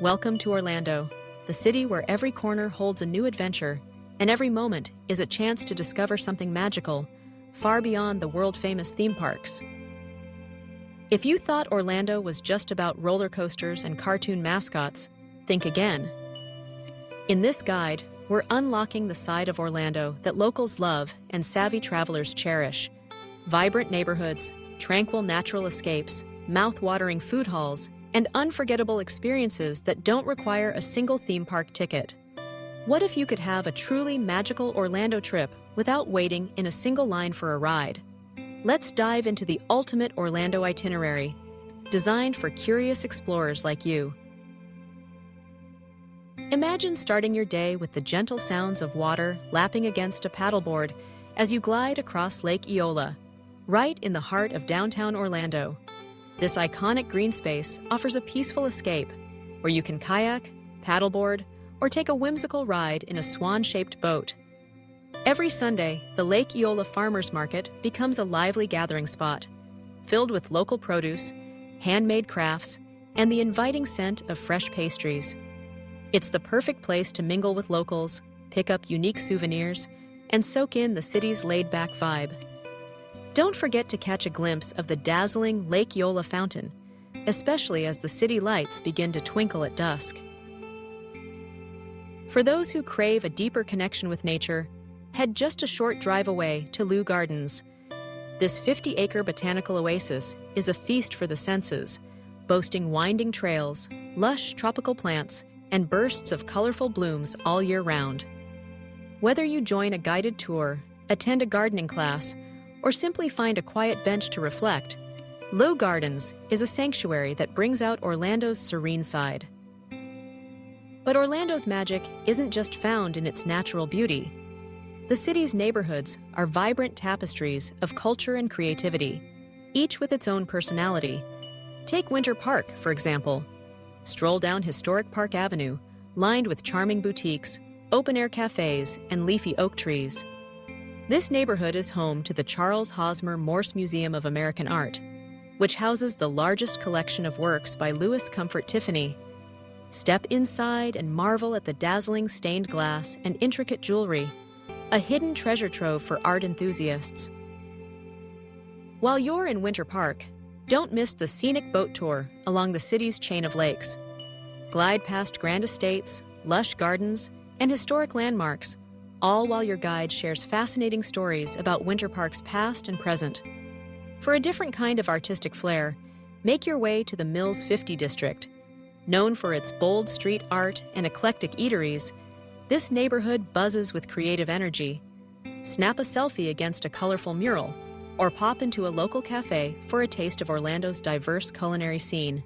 Welcome to Orlando, the city where every corner holds a new adventure, and every moment is a chance to discover something magical, far beyond the world-famous theme parks. If you thought Orlando was just about roller coasters and cartoon mascots, think again. In this guide, we're unlocking the side of Orlando that locals love and savvy travelers cherish. Vibrant neighborhoods, tranquil natural escapes, mouth-watering food halls, and unforgettable experiences that don't require a single theme park ticket. What if you could have a truly magical Orlando trip without waiting in a single line for a ride? Let's dive into the ultimate Orlando itinerary, designed for curious explorers like you. Imagine starting your day with the gentle sounds of water lapping against a paddleboard as you glide across Lake Eola, right in the heart of downtown Orlando. This iconic green space offers a peaceful escape where you can kayak, paddleboard, or take a whimsical ride in a swan-shaped boat. Every Sunday, the Lake Eola Farmers Market becomes a lively gathering spot, filled with local produce, handmade crafts, and the inviting scent of fresh pastries. It's the perfect place to mingle with locals, pick up unique souvenirs, and soak in the city's laid-back vibe. Don't forget to catch a glimpse of the dazzling Lake Eola fountain, especially as the city lights begin to twinkle at dusk. For those who crave a deeper connection with nature, head just a short drive away to Lou Gardens. This 50-acre botanical oasis is a feast for the senses, boasting winding trails, lush tropical plants, and bursts of colorful blooms all year round. Whether you join a guided tour, attend a gardening class, or simply find a quiet bench to reflect, Lou Gardens is a sanctuary that brings out Orlando's serene side. But Orlando's magic isn't just found in its natural beauty. The city's neighborhoods are vibrant tapestries of culture and creativity, each with its own personality. Take Winter Park, for example. Stroll down historic Park Avenue, lined with charming boutiques, open-air cafes, and leafy oak trees. This neighborhood is home to the Charles Hosmer Morse Museum of American Art, which houses the largest collection of works by Louis Comfort Tiffany. Step inside and marvel at the dazzling stained glass and intricate jewelry, a hidden treasure trove for art enthusiasts. While you're in Winter Park, don't miss the scenic boat tour along the city's chain of lakes. Glide past grand estates, lush gardens, and historic landmarks, all while your guide shares fascinating stories about Winter Park's past and present. For a different kind of artistic flair, make your way to the Mills 50 district. Known for its bold street art and eclectic eateries, this neighborhood buzzes with creative energy. Snap a selfie against a colorful mural, or pop into a local cafe for a taste of Orlando's diverse culinary scene.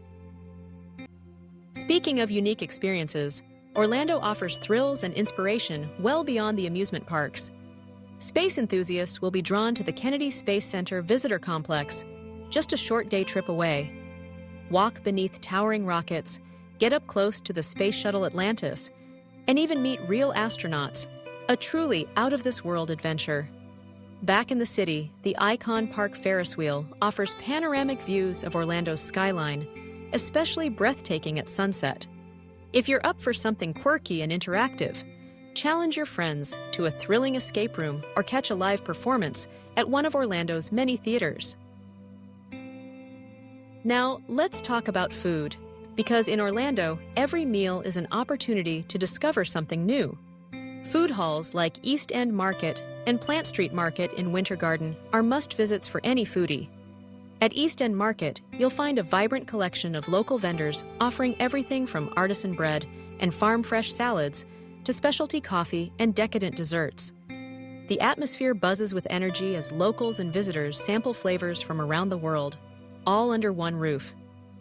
Speaking of unique experiences, Orlando offers thrills and inspiration well beyond the amusement parks. Space enthusiasts will be drawn to the Kennedy Space Center Visitor Complex, just a short day trip away. Walk beneath towering rockets, get up close to the Space Shuttle Atlantis, and even meet real astronauts, a truly out-of-this-world adventure. Back in the city, the Icon Park Ferris wheel offers panoramic views of Orlando's skyline, especially breathtaking at sunset. If you're up for something quirky and interactive, challenge your friends to a thrilling escape room or catch a live performance at one of Orlando's many theaters. Now, let's talk about food, because in Orlando, every meal is an opportunity to discover something new. Food halls like East End Market and Plant Street Market in Winter Garden are must-visits for any foodie. At East End Market, you'll find a vibrant collection of local vendors offering everything from artisan bread and farm-fresh salads to specialty coffee and decadent desserts. The atmosphere buzzes with energy as locals and visitors sample flavors from around the world, all under one roof.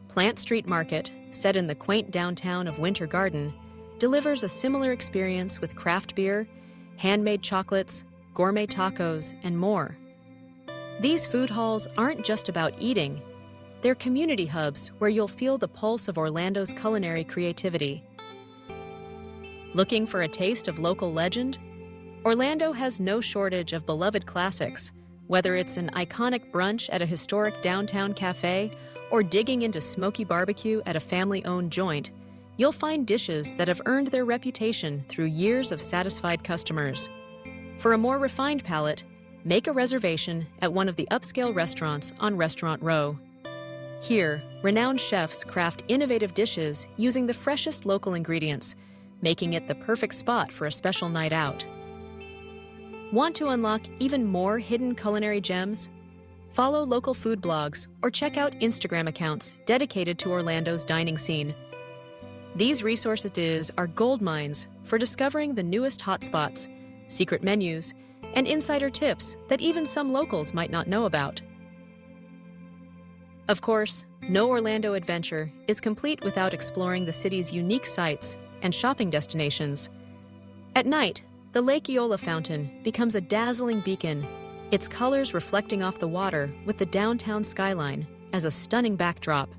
Plant Street Market, set in the quaint downtown of Winter Garden, delivers a similar experience with craft beer, handmade chocolates, gourmet tacos, and more. These food halls aren't just about eating. They're community hubs where you'll feel the pulse of Orlando's culinary creativity. Looking for a taste of local legend? Orlando has no shortage of beloved classics, whether it's an iconic brunch at a historic downtown cafe or digging into smoky barbecue at a family-owned joint. you'll find dishes that have earned their reputation through years of satisfied customers. For a more refined palate, make a reservation at one of the upscale restaurants on Restaurant Row. Here, renowned chefs craft innovative dishes using the freshest local ingredients, making it the perfect spot for a special night out. Want to unlock even more hidden culinary gems? Follow local food blogs or check out Instagram accounts dedicated to Orlando's dining scene. These resources are gold mines for discovering the newest hotspots, secret menus, and insider tips that even some locals might not know about. Of course, no Orlando adventure is complete without exploring the city's unique sights and shopping destinations. At night, the Lake Eola fountain becomes a dazzling beacon, its colors reflecting off the water with the downtown skyline as a stunning backdrop.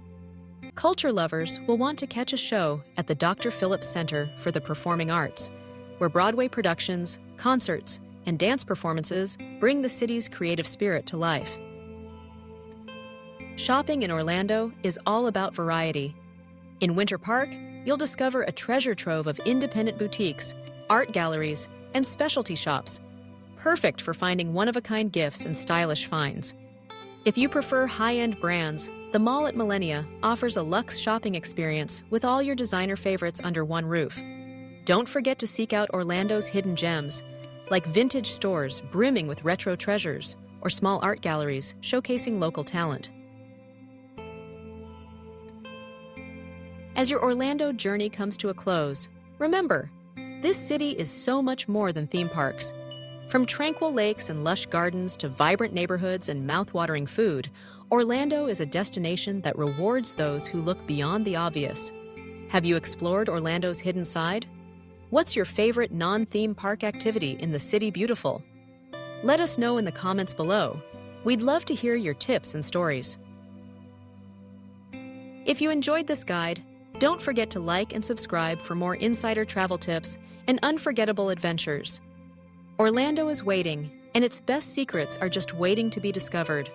Culture lovers will want to catch a show at the Dr. Phillips Center for the Performing Arts, where Broadway productions, concerts, and dance performances bring the city's creative spirit to life. Shopping in Orlando is all about variety. In Winter Park, you'll discover a treasure trove of independent boutiques, art galleries, and specialty shops, perfect for finding one-of-a-kind gifts and stylish finds. If you prefer high-end brands, the mall at Millennia offers a luxe shopping experience with all your designer favorites under one roof. Don't forget to seek out Orlando's hidden gems, like vintage stores brimming with retro treasures or small art galleries showcasing local talent. As your Orlando journey comes to a close, remember, this city is so much more than theme parks. From tranquil lakes and lush gardens to vibrant neighborhoods and mouth-watering food, Orlando is a destination that rewards those who look beyond the obvious. Have you explored Orlando's hidden side? What's your favorite non-theme park activity in the City Beautiful? Let us know in the comments below. We'd love to hear your tips and stories. If you enjoyed this guide, don't forget to like and subscribe for more insider travel tips and unforgettable adventures. Orlando is waiting, and its best secrets are just waiting to be discovered.